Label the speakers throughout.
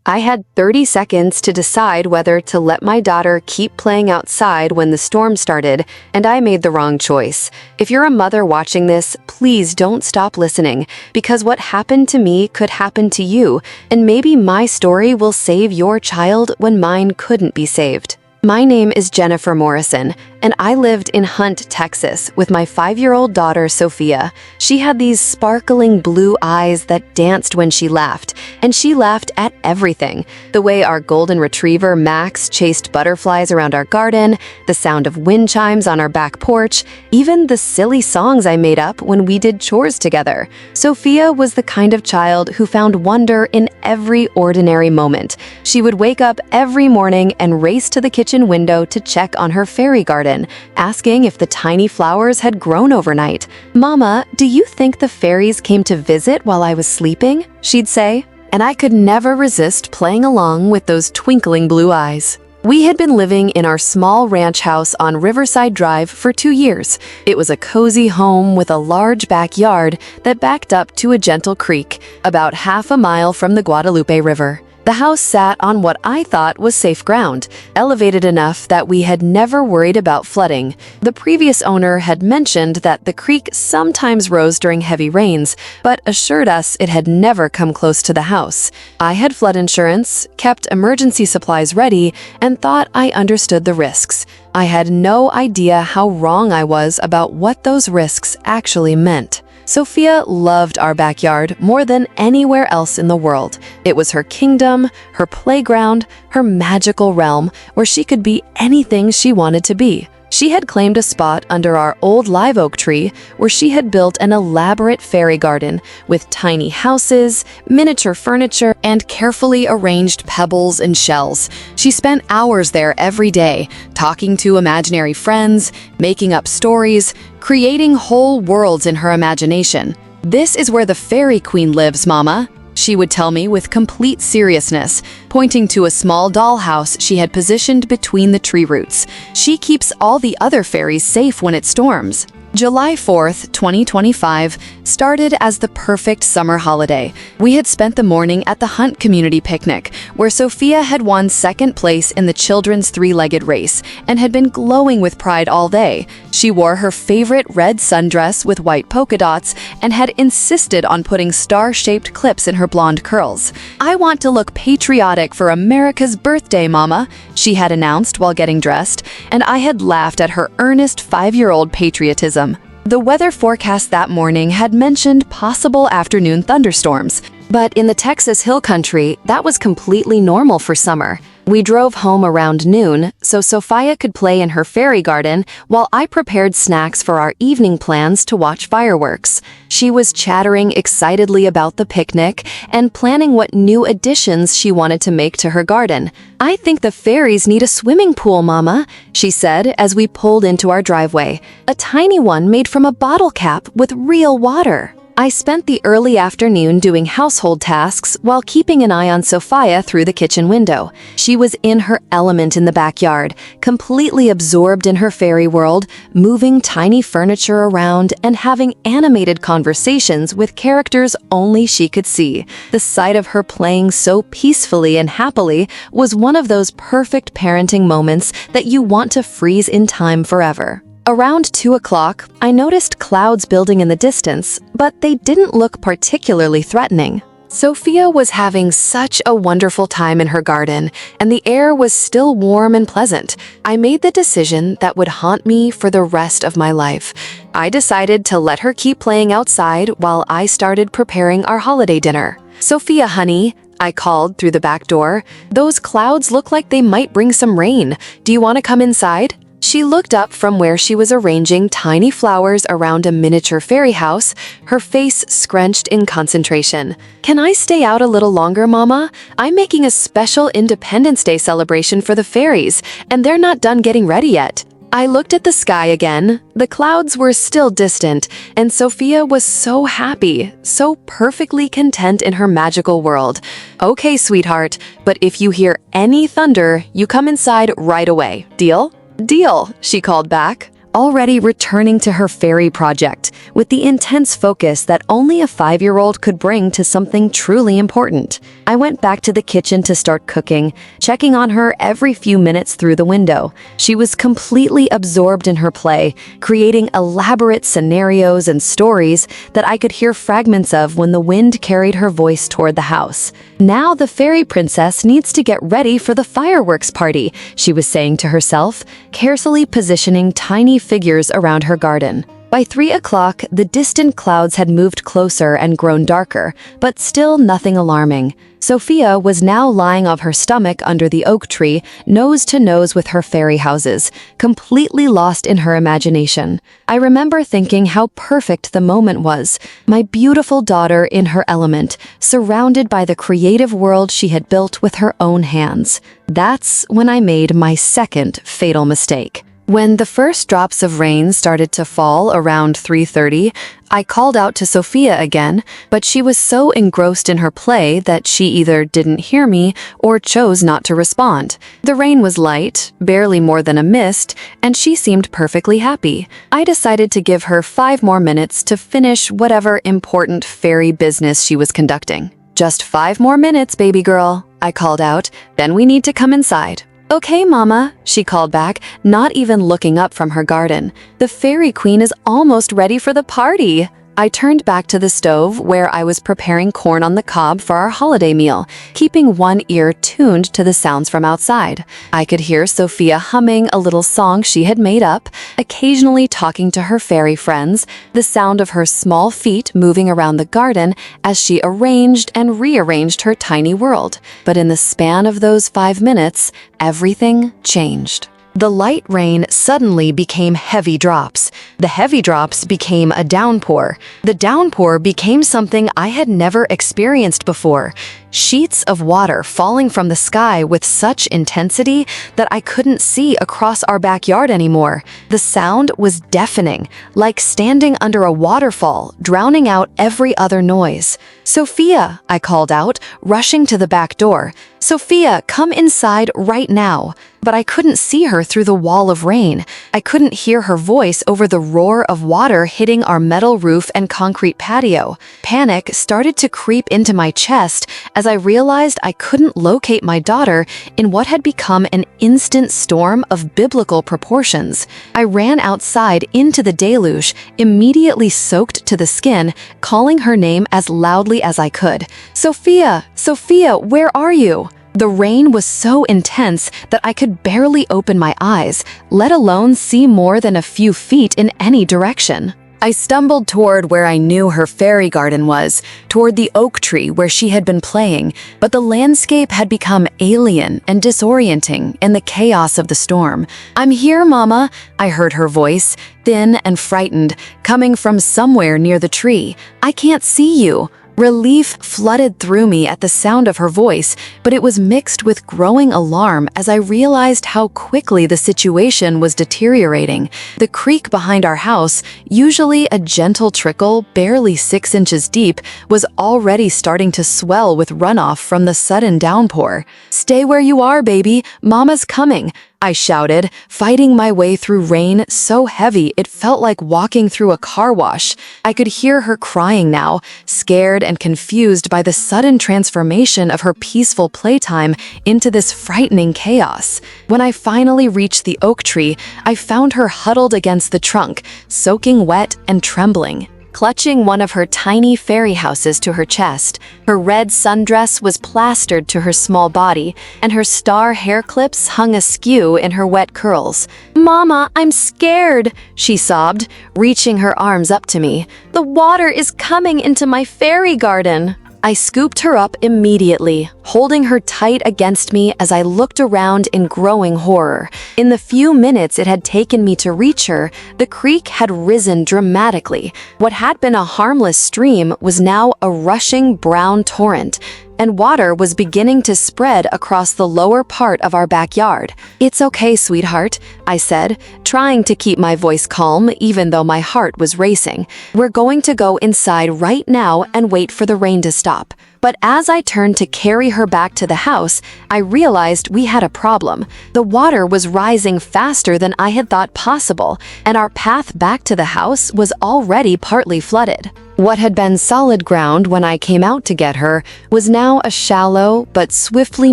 Speaker 1: I had 30 seconds to decide whether to let my daughter keep playing outside when the storm started, and I made the wrong choice. If you're a mother watching this, please don't stop listening, because what happened to me could happen to you, and maybe my story will save your child when mine couldn't be saved. My name is Jennifer Morrison, and I lived in Hunt, Texas, with my 5-year-old daughter, Sophia. She had these sparkling blue eyes that danced when she laughed, and she laughed at everything. The way our golden retriever, Max, chased butterflies around our garden, the sound of wind chimes on our back porch, even the silly songs I made up when we did chores together. Sophia was the kind of child who found wonder in every ordinary moment. She would wake up every morning and race to the kitchen window to check on her fairy garden, asking if the tiny flowers had grown overnight. "Mama, do you think the fairies came to visit while I was sleeping?" she'd say. And I could never resist playing along with those twinkling blue eyes. We had been living in our small ranch house on Riverside Drive for 2 years. It was a cozy home with a large backyard that backed up to a gentle creek, about half a mile from the Guadalupe River. The house sat on what I thought was safe ground, elevated enough that we had never worried about flooding. The previous owner had mentioned that the creek sometimes rose during heavy rains, but assured us it had never come close to the house. I had flood insurance, kept emergency supplies ready, and thought I understood the risks. I had no idea how wrong I was about what those risks actually meant. Sophia loved our backyard more than anywhere else in the world. It was her kingdom, her playground, her magical realm where she could be anything she wanted to be. She had claimed a spot under our old live oak tree where she had built an elaborate fairy garden with tiny houses, miniature furniture, and carefully arranged pebbles and shells. She spent hours there every day, talking to imaginary friends, making up stories, creating whole worlds in her imagination. "This is where the fairy queen lives, Mama," she would tell me with complete seriousness, pointing to a small dollhouse she had positioned between the tree roots. "She keeps all the other fairies safe when it storms." July 4th, 2025 started as the perfect summer holiday. We had spent the morning at the Hunt Community Picnic, where Sophia had won second place in the children's three-legged race and had been glowing with pride all day. She wore her favorite red sundress with white polka dots and had insisted on putting star-shaped clips in her blonde curls. "I want to look patriotic for America's birthday, Mama," she had announced while getting dressed, and I had laughed at her earnest 5-year-old patriotism. The weather forecast that morning had mentioned possible afternoon thunderstorms, but in the Texas Hill Country, that was completely normal for summer. We drove home around noon so Sophia could play in her fairy garden while I prepared snacks for our evening plans to watch fireworks. She was chattering excitedly about the picnic and planning what new additions she wanted to make to her garden. "I think the fairies need a swimming pool, Mama," she said as we pulled into our driveway. "A tiny one made from a bottle cap with real water." I spent the early afternoon doing household tasks while keeping an eye on Sophia through the kitchen window. She was in her element in the backyard, completely absorbed in her fairy world, moving tiny furniture around and having animated conversations with characters only she could see. The sight of her playing so peacefully and happily was one of those perfect parenting moments that you want to freeze in time forever. Around 2 o'clock, I noticed clouds building in the distance, but they didn't look particularly threatening. Sophia was having such a wonderful time in her garden, and the air was still warm and pleasant. I made the decision that would haunt me for the rest of my life. I decided to let her keep playing outside while I started preparing our holiday dinner. "Sophia, honey," I called through the back door, "those clouds look like they might bring some rain. Do you want to come inside?" She looked up from where she was arranging tiny flowers around a miniature fairy house, her face scrunched in concentration. "Can I stay out a little longer, Mama? I'm making a special Independence Day celebration for the fairies, and they're not done getting ready yet." I looked at the sky again. The clouds were still distant, and Sophia was so happy, so perfectly content in her magical world. "Okay, sweetheart, but if you hear any thunder, you come inside right away. Deal?" "Deal," she called back. already returning to her fairy project with the intense focus that only a 5-year-old could bring to something truly important. I went back to the kitchen to start cooking, checking on her every few minutes through the window. She was completely absorbed in her play, creating elaborate scenarios and stories that I could hear fragments of when the wind carried her voice toward the house. Now the fairy princess needs to get ready for the fireworks party, she was saying to herself, carefully positioning tiny figures around her garden. By 3 o'clock, the distant clouds had moved closer and grown darker, but still nothing alarming. Sophia was now lying on her stomach under the oak tree, nose to nose with her fairy houses, completely lost in her imagination. I remember thinking how perfect the moment was, my beautiful daughter in her element, surrounded by the creative world she had built with her own hands. That's when I made my second fatal mistake. When the first drops of rain started to fall around 3:30, I called out to Sophia again, but she was so engrossed in her play that she either didn't hear me or chose not to respond. The rain was light, barely more than a mist, and she seemed perfectly happy. I decided to give her 5 more minutes to finish whatever important fairy business she was conducting. "Just 5 more minutes, baby girl," I called out, "then we need to come inside." "Okay, Mama," she called back, not even looking up from her garden. "The fairy queen is almost ready for the party." I turned back to the stove where I was preparing corn on the cob for our holiday meal, keeping one ear tuned to the sounds from outside. I could hear Sophia humming a little song she had made up, occasionally talking to her fairy friends, the sound of her small feet moving around the garden as she arranged and rearranged her tiny world. But in the span of those 5 minutes, everything changed. The light rain suddenly became heavy drops. The heavy drops became a downpour. The downpour became something I had never experienced before. Sheets of water falling from the sky with such intensity that I couldn't see across our backyard anymore. The sound was deafening, like standing under a waterfall, drowning out every other noise. "Sophia," I called out, rushing to the back door. "Sophia, come inside right now." But I couldn't see her through the wall of rain. I couldn't hear her voice over the roar of water hitting our metal roof and concrete patio. Panic started to creep into my chest as I realized I couldn't locate my daughter in what had become an instant storm of biblical proportions. I ran outside into the deluge, immediately soaked to the skin, calling her name as loudly as I could. "Sophia, Sophia, where are you?" The rain was so intense that I could barely open my eyes, let alone see more than a few feet in any direction. I stumbled toward where I knew her fairy garden was, toward the oak tree where she had been playing, but the landscape had become alien and disorienting in the chaos of the storm. "I'm here, Mama," I heard her voice, thin and frightened, coming from somewhere near the tree. "I can't see you." Relief flooded through me at the sound of her voice, but it was mixed with growing alarm as I realized how quickly the situation was deteriorating. The creek behind our house, usually a gentle trickle barely 6 inches deep, was already starting to swell with runoff from the sudden downpour. "Stay where you are, baby. Mama's coming," I shouted, fighting my way through rain so heavy it felt like walking through a car wash. I could hear her crying now, scared and confused by the sudden transformation of her peaceful playtime into this frightening chaos. When I finally reached the oak tree, I found her huddled against the trunk, soaking wet and trembling. Clutching one of her tiny fairy houses to her chest, her red sundress was plastered to her small body, and her star hair clips hung askew in her wet curls. "Mama, I'm scared," she sobbed, reaching her arms up to me. "The water is coming into my fairy garden." I scooped her up immediately, holding her tight against me as I looked around in growing horror. In the few minutes it had taken me to reach her, the creek had risen dramatically. What had been a harmless stream was now a rushing brown torrent, and water was beginning to spread across the lower part of our backyard. "It's okay, sweetheart," I said, trying to keep my voice calm even though my heart was racing. "We're going to go inside right now and wait for the rain to stop." But as I turned to carry her back to the house, I realized we had a problem. The water was rising faster than I had thought possible, and our path back to the house was already partly flooded. What had been solid ground when I came out to get her was now a shallow but swiftly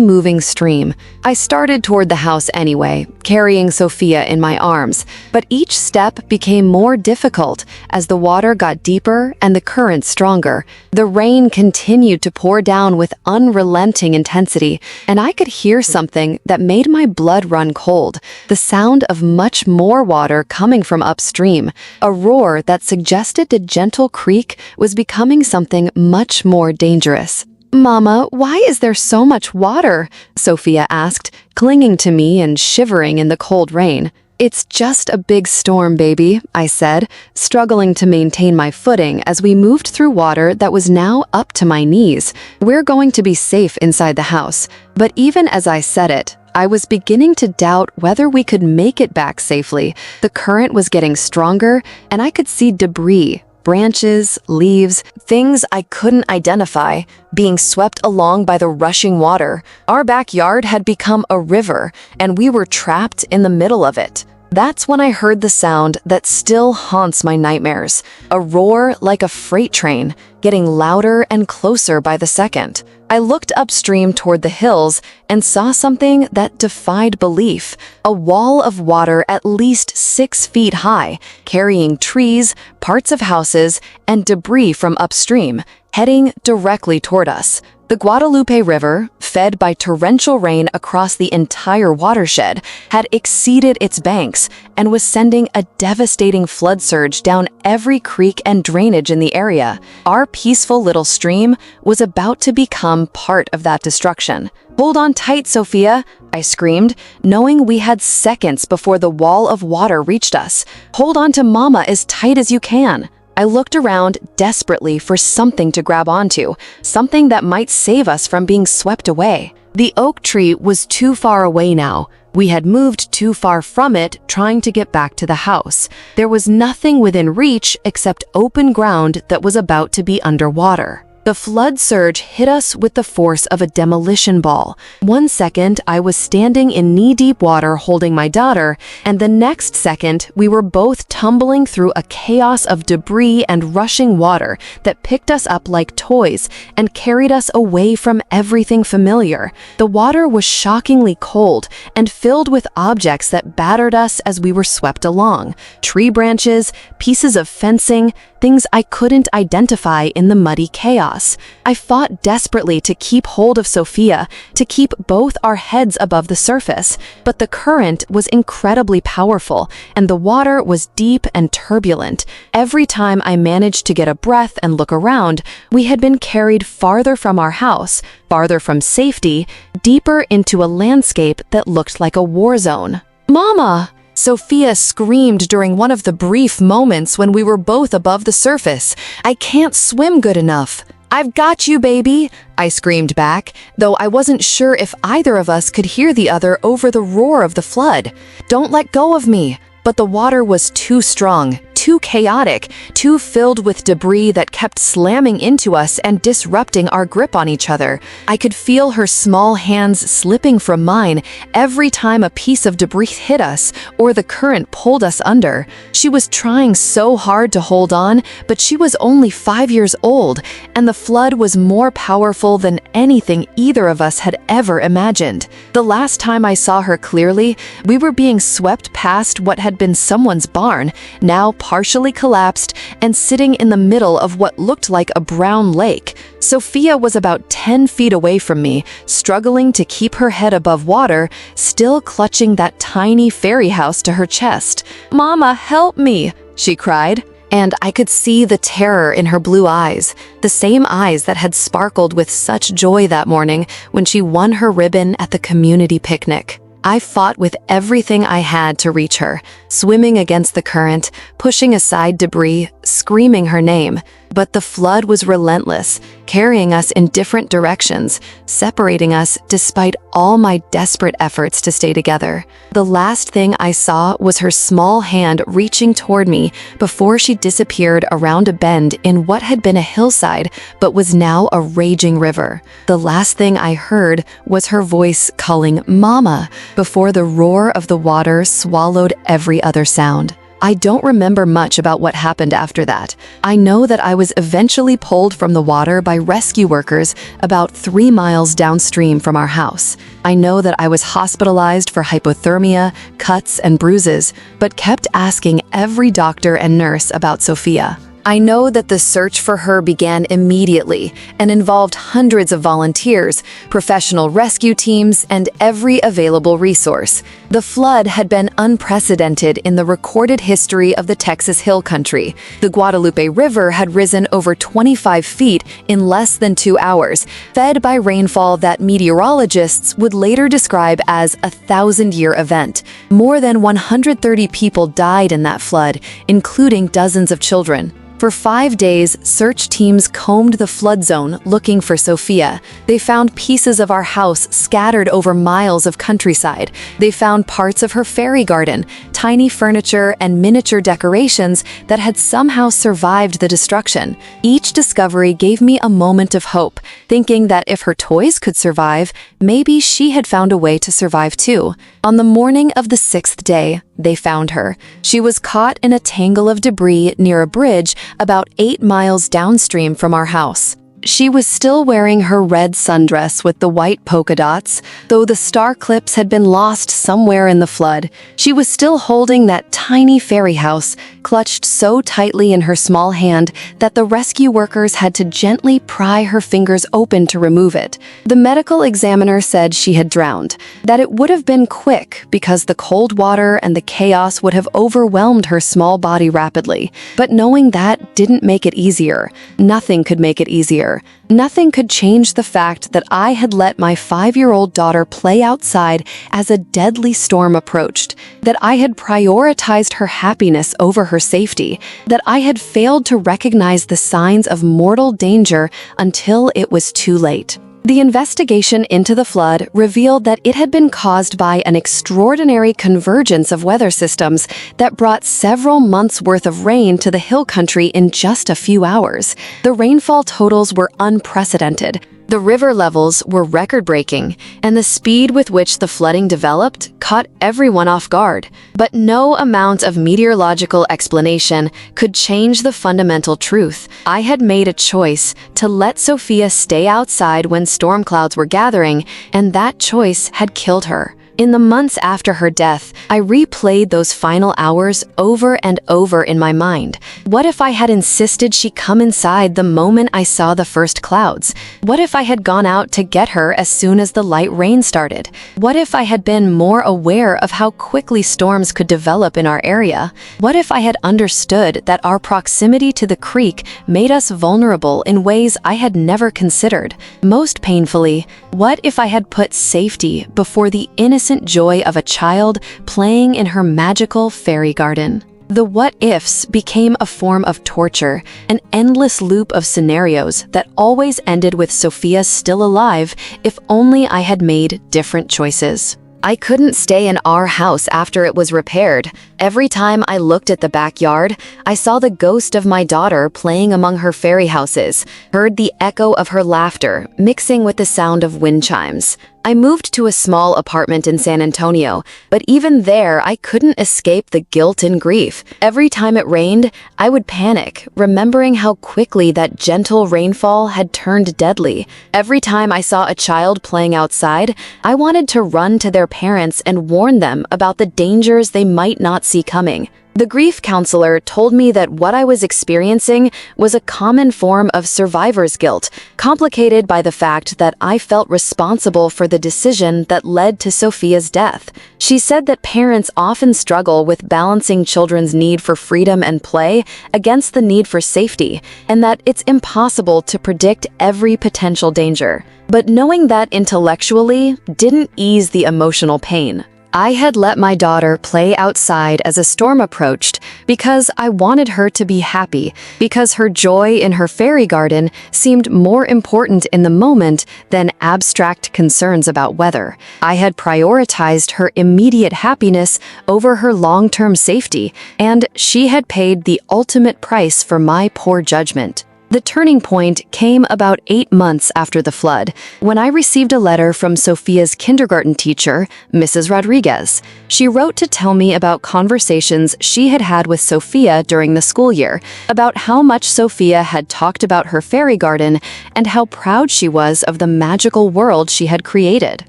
Speaker 1: moving stream. I started toward the house anyway, carrying Sophia in my arms, but each step became more difficult as the water got deeper and the current stronger. The rain continued to pour down with unrelenting intensity, and I could hear something that made my blood run cold, the sound of much more water coming from upstream, a roar that suggested a gentle creek was becoming something much more dangerous. "Mama, why is there so much water?" Sophia asked, clinging to me and shivering in the cold rain. "It's just a big storm, baby," I said, struggling to maintain my footing as we moved through water that was now up to my knees. "We're going to be safe inside the house." But even as I said it, I was beginning to doubt whether we could make it back safely. The current was getting stronger, and I could see debris, branches, leaves, things I couldn't identify, being swept along by the rushing water. Our backyard had become a river, and we were trapped in the middle of it. That's when I heard the sound that still haunts my nightmares, a roar like a freight train, getting louder and closer by the second. I looked upstream toward the hills and saw something that defied belief, a wall of water at least 6 feet high, carrying trees, parts of houses, and debris from upstream, heading directly toward us. The Guadalupe River, fed by torrential rain across the entire watershed, had exceeded its banks and was sending a devastating flood surge down every creek and drainage in the area. Our peaceful little stream was about to become part of that destruction. "Hold on tight, Sophia," I screamed, knowing we had seconds before the wall of water reached us. "Hold on to Mama as tight as you can." I looked around desperately for something to grab onto, something that might save us from being swept away. The oak tree was too far away now. We had moved too far from it, trying to get back to the house. There was nothing within reach except open ground that was about to be underwater. The flood surge hit us with the force of a demolition ball. One second, I was standing in knee-deep water holding my daughter, and the next second, we were both tumbling through a chaos of debris and rushing water that picked us up like toys and carried us away from everything familiar. The water was shockingly cold and filled with objects that battered us as we were swept along. Tree branches, pieces of fencing, things I couldn't identify in the muddy chaos. I fought desperately to keep hold of Sophia, to keep both our heads above the surface, but the current was incredibly powerful, and the water was deep and turbulent. Every time I managed to get a breath and look around, we had been carried farther from our house, farther from safety, deeper into a landscape that looked like a war zone. "Mama!" Sophia screamed during one of the brief moments when we were both above the surface. "I can't swim good enough." "I've got you, baby," I screamed back, though I wasn't sure if either of us could hear the other over the roar of the flood. "Don't let go of me." But the water was too strong, too chaotic, too filled with debris that kept slamming into us and disrupting our grip on each other. I could feel her small hands slipping from mine every time a piece of debris hit us or the current pulled us under. She was trying so hard to hold on, but she was only 5 years old, and the flood was more powerful than anything either of us had ever imagined. The last time I saw her clearly, we were being swept past what had been someone's barn, now partially collapsed and sitting in the middle of what looked like a brown lake. Sophia was about 10 feet away from me, struggling to keep her head above water, still clutching that tiny fairy house to her chest. "Mama, help me!" she cried. And I could see the terror in her blue eyes, the same eyes that had sparkled with such joy that morning when she won her ribbon at the community picnic. I fought with everything I had to reach her, swimming against the current, pushing aside debris, screaming her name. But the flood was relentless, carrying us in different directions, separating us despite all my desperate efforts to stay together. The last thing I saw was her small hand reaching toward me before she disappeared around a bend in what had been a hillside but was now a raging river. The last thing I heard was her voice calling "Mama" before the roar of the water swallowed every other sound. I don't remember much about what happened after that. I know that I was eventually pulled from the water by rescue workers about 3 miles downstream from our house. I know that I was hospitalized for hypothermia, cuts, and bruises, but kept asking every doctor and nurse about Sophia. I know that the search for her began immediately and involved hundreds of volunteers, professional rescue teams, and every available resource. The flood had been unprecedented in the recorded history of the Texas Hill Country. The Guadalupe River had risen over 25 feet in less than 2 hours, fed by rainfall that meteorologists would later describe as a 1,000-year event. More than 130 people died in that flood, including dozens of children. For 5 days, search teams combed the flood zone looking for Sophia. They found pieces of our house scattered over miles of countryside. They found parts of her fairy garden, tiny furniture, and miniature decorations that had somehow survived the destruction. Each discovery gave me a moment of hope, thinking that if her toys could survive, maybe she had found a way to survive too. On the morning of the 6th day, they found her. She was caught in a tangle of debris near a bridge about 8 miles downstream from our house. She was still wearing her red sundress with the white polka dots, though the star clips had been lost somewhere in the flood. She was still holding that tiny fairy house, clutched so tightly in her small hand that the rescue workers had to gently pry her fingers open to remove it. The medical examiner said she had drowned, that it would have been quick because the cold water and the chaos would have overwhelmed her small body rapidly. But knowing that didn't make it easier. Nothing could make it easier. Nothing could change the fact that I had let my 5-year-old daughter play outside as a deadly storm approached, that I had prioritized her happiness over her safety, that I had failed to recognize the signs of mortal danger until it was too late. The investigation into the flood revealed that it had been caused by an extraordinary convergence of weather systems that brought several months' worth of rain to the hill country in just a few hours. The rainfall totals were unprecedented. The river levels were record-breaking, and the speed with which the flooding developed caught everyone off guard. But no amount of meteorological explanation could change the fundamental truth. I had made a choice to let Sophia stay outside when storm clouds were gathering, and that choice had killed her. In the months after her death, I replayed those final hours over and over in my mind. What if I had insisted she come inside the moment I saw the first clouds? What if I had gone out to get her as soon as the light rain started? What if I had been more aware of how quickly storms could develop in our area? What if I had understood that our proximity to the creek made us vulnerable in ways I had never considered? Most painfully, what if I had put safety before the innocent joy of a child playing in her magical fairy garden? The what-ifs became a form of torture, an endless loop of scenarios that always ended with Sophia still alive if only I had made different choices. I couldn't stay in our house after it was repaired. Every time I looked at the backyard, I saw the ghost of my daughter playing among her fairy houses, heard the echo of her laughter mixing with the sound of wind chimes. I moved to a small apartment in San Antonio, but even there I couldn't escape the guilt and grief. Every time it rained, I would panic, remembering how quickly that gentle rainfall had turned deadly. Every time I saw a child playing outside, I wanted to run to their parents and warn them about the dangers they might not see coming. The grief counselor told me that what I was experiencing was a common form of survivor's guilt, complicated by the fact that I felt responsible for the decision that led to Sophia's death. She said that parents often struggle with balancing children's need for freedom and play against the need for safety, and that it's impossible to predict every potential danger. But knowing that intellectually didn't ease the emotional pain. I had let my daughter play outside as a storm approached because I wanted her to be happy, because her joy in her fairy garden seemed more important in the moment than abstract concerns about weather. I had prioritized her immediate happiness over her long-term safety, and she had paid the ultimate price for my poor judgment. The turning point came about 8 months after the flood, when I received a letter from Sophia's kindergarten teacher, Mrs. Rodriguez. She wrote to tell me about conversations she had had with Sophia during the school year, about how much Sophia had talked about her fairy garden and how proud she was of the magical world she had created.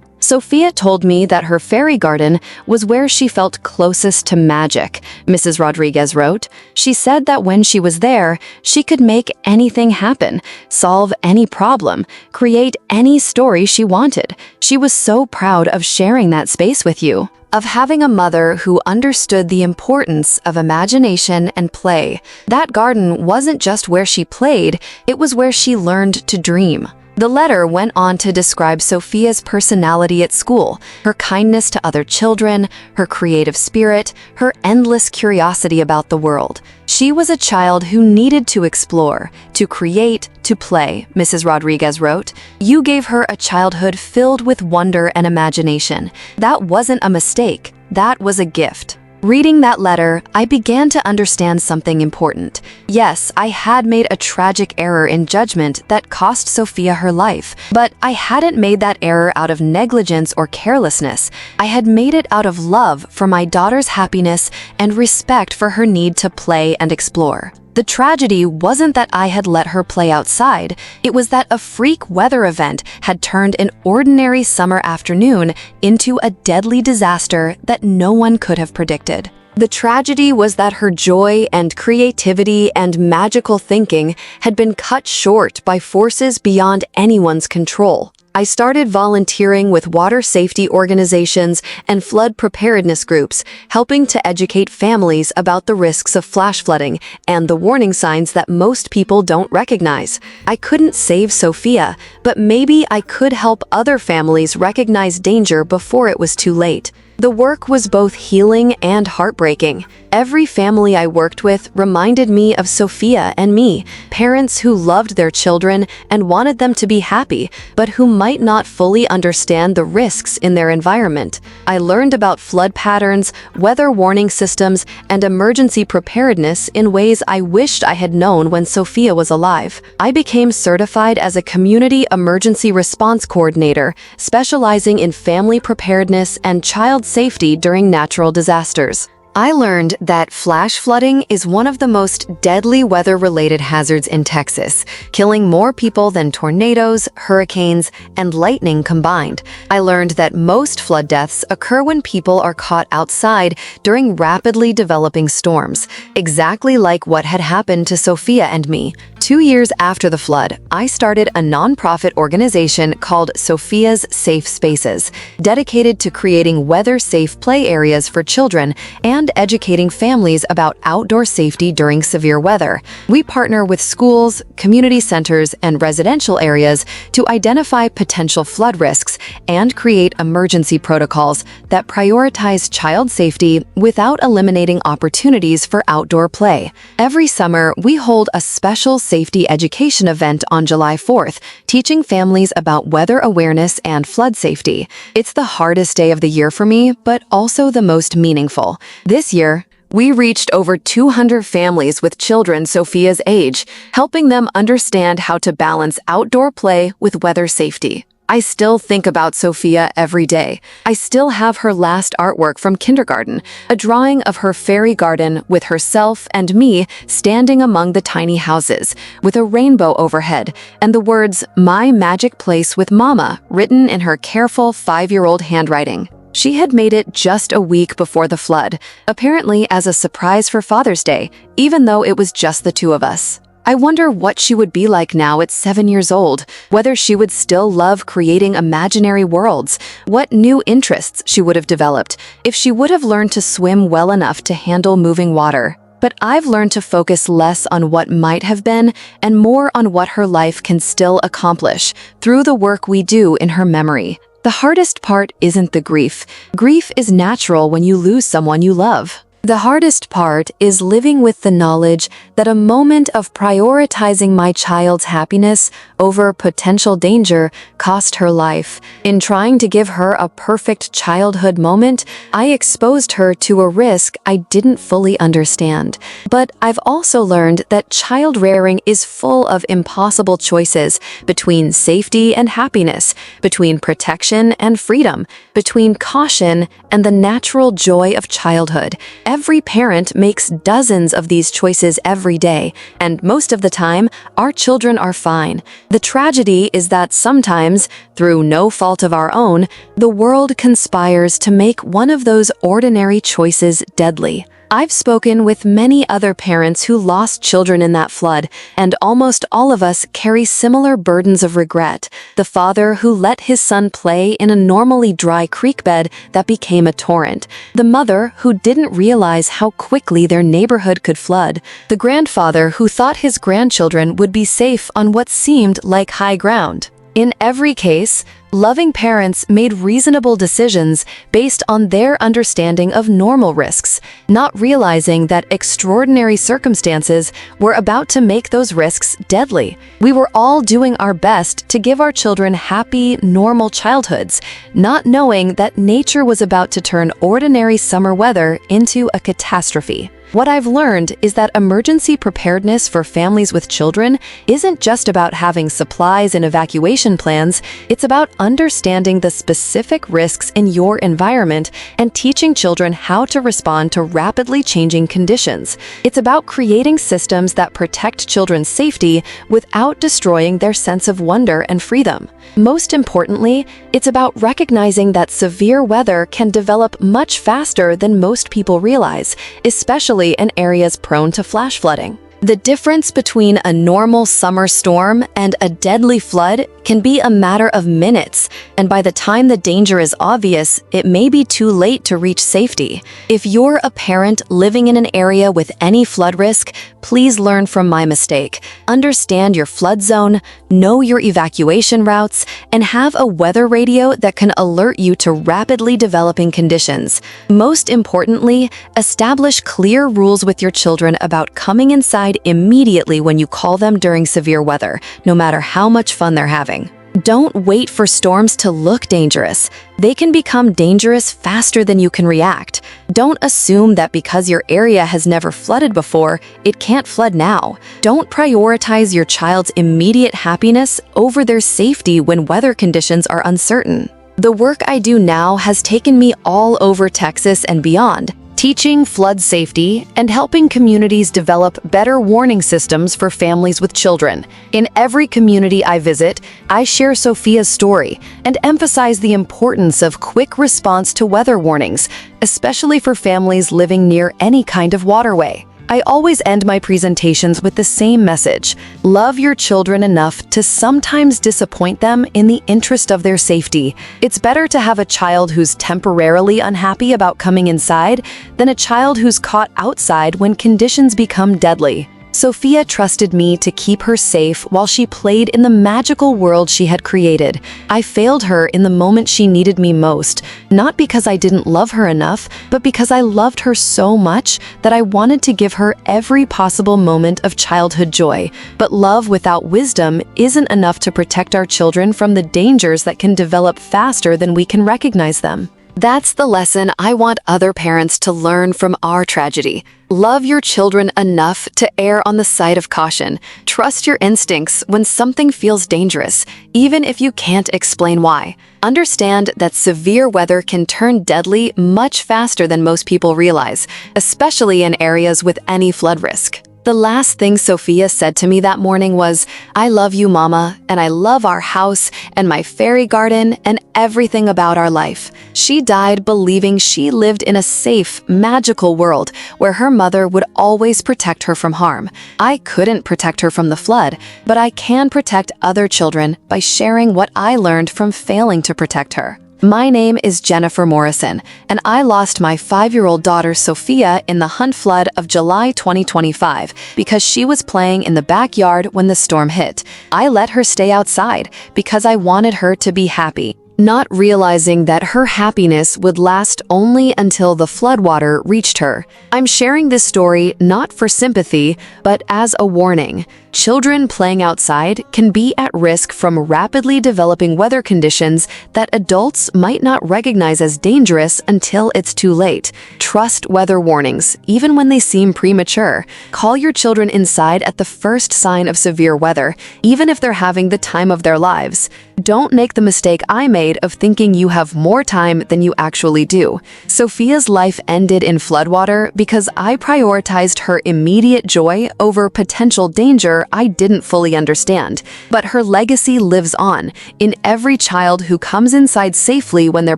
Speaker 1: Sophia told me that her fairy garden was where she felt closest to magic, Mrs. Rodriguez wrote. She said that when she was there, she could make anything happen, solve any problem, create any story she wanted. She was so proud of sharing that space with you, of having a mother who understood the importance of imagination and play. That garden wasn't just where she played, it was where she learned to dream. The letter went on to describe Sophia's personality at school, her kindness to other children, her creative spirit, her endless curiosity about the world. She was a child who needed to explore, to create, to play, Mrs. Rodriguez wrote. You gave her a childhood filled with wonder and imagination. That wasn't a mistake. That was a gift. Reading that letter, I began to understand something important. Yes, I had made a tragic error in judgment that cost Sophia her life, but I hadn't made that error out of negligence or carelessness. I had made it out of love for my daughter's happiness and respect for her need to play and explore. The tragedy wasn't that I had let her play outside, it was that a freak weather event had turned an ordinary summer afternoon into a deadly disaster that no one could have predicted. The tragedy was that her joy and creativity and magical thinking had been cut short by forces beyond anyone's control. I started volunteering with water safety organizations and flood preparedness groups, helping to educate families about the risks of flash flooding and the warning signs that most people don't recognize. I couldn't save Sophia, but maybe I could help other families recognize danger before it was too late. The work was both healing and heartbreaking. Every family I worked with reminded me of Sophia and me, parents who loved their children and wanted them to be happy, but who might not fully understand the risks in their environment. I learned about flood patterns, weather warning systems, and emergency preparedness in ways I wished I had known when Sophia was alive. I became certified as a community emergency response coordinator, specializing in family preparedness and child safety during natural disasters. I learned that flash flooding is one of the most deadly weather-related hazards in Texas, killing more people than tornadoes, hurricanes, and lightning combined. I learned that most flood deaths occur when people are caught outside during rapidly developing storms, exactly like what had happened to Sophia and me. 2 years after the flood, I started a nonprofit organization called Sophia's Safe Spaces, dedicated to creating weather-safe play areas for children and educating families about outdoor safety during severe weather. We partner with schools, community centers, and residential areas to identify potential flood risks and create emergency protocols that prioritize child safety without eliminating opportunities for outdoor play. Every summer, we hold a special safety education event on July 4th, teaching families about weather awareness and flood safety. It's the hardest day of the year for me, but also the most meaningful. This year, we reached over 200 families with children Sophia's age, helping them understand how to balance outdoor play with weather safety. I still think about Sophia every day. I still have her last artwork from kindergarten, a drawing of her fairy garden with herself and me standing among the tiny houses, with a rainbow overhead, and the words, "My Magic Place with Mama," written in her careful 5-year-old handwriting. She had made it just a week before the flood, apparently as a surprise for Father's Day, even though it was just the two of us. I wonder what she would be like now at 7 years old, whether she would still love creating imaginary worlds, what new interests she would have developed, if she would have learned to swim well enough to handle moving water. But I've learned to focus less on what might have been and more on what her life can still accomplish through the work we do in her memory. The hardest part isn't the grief. Grief is natural when you lose someone you love. The hardest part is living with the knowledge that a moment of prioritizing my child's happiness over potential danger cost her life. In trying to give her a perfect childhood moment, I exposed her to a risk I didn't fully understand. But I've also learned that child rearing is full of impossible choices between safety and happiness, between protection and freedom, between caution and the natural joy of childhood. Every parent makes dozens of these choices every day, and most of the time, our children are fine. The tragedy is that sometimes, through no fault of our own, the world conspires to make one of those ordinary choices deadly. I've spoken with many other parents who lost children in that flood, and almost all of us carry similar burdens of regret. The father who let his son play in a normally dry creek bed that became a torrent. The mother who didn't realize how quickly their neighborhood could flood. The grandfather who thought his grandchildren would be safe on what seemed like high ground. In every case, loving parents made reasonable decisions based on their understanding of normal risks, not realizing that extraordinary circumstances were about to make those risks deadly. We were all doing our best to give our children happy, normal childhoods, not knowing that nature was about to turn ordinary summer weather into a catastrophe. What I've learned is that emergency preparedness for families with children isn't just about having supplies and evacuation plans, it's about understanding the specific risks in your environment and teaching children how to respond to rapidly changing conditions. It's about creating systems that protect children's safety without destroying their sense of wonder and freedom. Most importantly, it's about recognizing that severe weather can develop much faster than most people realize, especially in areas prone to flash flooding. The difference between a normal summer storm and a deadly flood can be a matter of minutes, and by the time the danger is obvious, it may be too late to reach safety. If you're a parent living in an area with any flood risk, please learn from my mistake. Understand your flood zone, know your evacuation routes, and have a weather radio that can alert you to rapidly developing conditions. Most importantly, establish clear rules with your children about coming inside immediately when you call them during severe weather, no matter how much fun they're having. Don't wait for storms to look dangerous. They can become dangerous faster than you can react. Don't assume that because your area has never flooded before, it can't flood now. Don't prioritize your child's immediate happiness over their safety when weather conditions are uncertain. The work I do now has taken me all over Texas and beyond, teaching flood safety and helping communities develop better warning systems for families with children. In every community I visit, I share Sophia's story and emphasize the importance of quick response to weather warnings, especially for families living near any kind of waterway. I always end my presentations with the same message: love your children enough to sometimes disappoint them in the interest of their safety. It's better to have a child who's temporarily unhappy about coming inside than a child who's caught outside when conditions become deadly. Sophia trusted me to keep her safe while she played in the magical world she had created. I failed her in the moment she needed me most, not because I didn't love her enough, but because I loved her so much that I wanted to give her every possible moment of childhood joy. But love without wisdom isn't enough to protect our children from the dangers that can develop faster than we can recognize them. That's the lesson I want other parents to learn from our tragedy. Love your children enough to err on the side of caution. Trust your instincts when something feels dangerous, even if you can't explain why. Understand that severe weather can turn deadly much faster than most people realize, especially in areas with any flood risk. The last thing Sophia said to me that morning was, "I love you, Mama, and I love our house and my fairy garden and everything about our life." She died believing she lived in a safe, magical world where her mother would always protect her from harm. I couldn't protect her from the flood, but I can protect other children by sharing what I learned from failing to protect her. My name is Jennifer Morrison, and I lost my 5-year-old daughter Sophia in the Hunt flood of July 2025 because she was playing in the backyard when the storm hit. I let her stay outside because I wanted her to be happy. not realizing that her happiness would last only until the floodwater reached her. I'm sharing this story not for sympathy, but as a warning. Children playing outside can be at risk from rapidly developing weather conditions that adults might not recognize as dangerous until it's too late. Trust weather warnings, even when they seem premature. Call your children inside at the first sign of severe weather, even if they're having the time of their lives. Don't make the mistake I made of thinking you have more time than you actually do. Sophia's life ended in floodwater because I prioritized her immediate joy over potential danger I didn't fully understand. But her legacy lives on, in every child who comes inside safely when their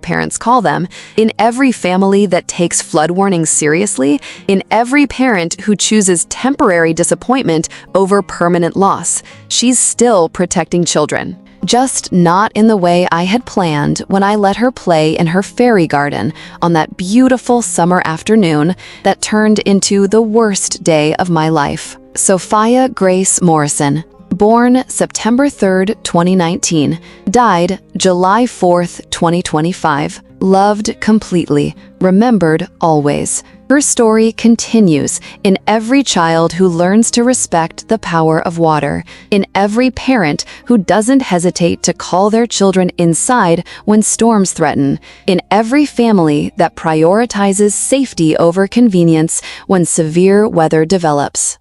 Speaker 1: parents call them, in every family that takes flood warnings seriously, in every parent who chooses temporary disappointment over permanent loss. She's still protecting children. Just not in the way I had planned when I let her play in her fairy garden on that beautiful summer afternoon that turned into the worst day of my life. Sophia Grace Morrison, born September 3rd, 2019, died July 4th, 2025. Loved completely, remembered always. Her story continues in every child who learns to respect the power of water, in every parent who doesn't hesitate to call their children inside when storms threaten, in every family that prioritizes safety over convenience when severe weather develops.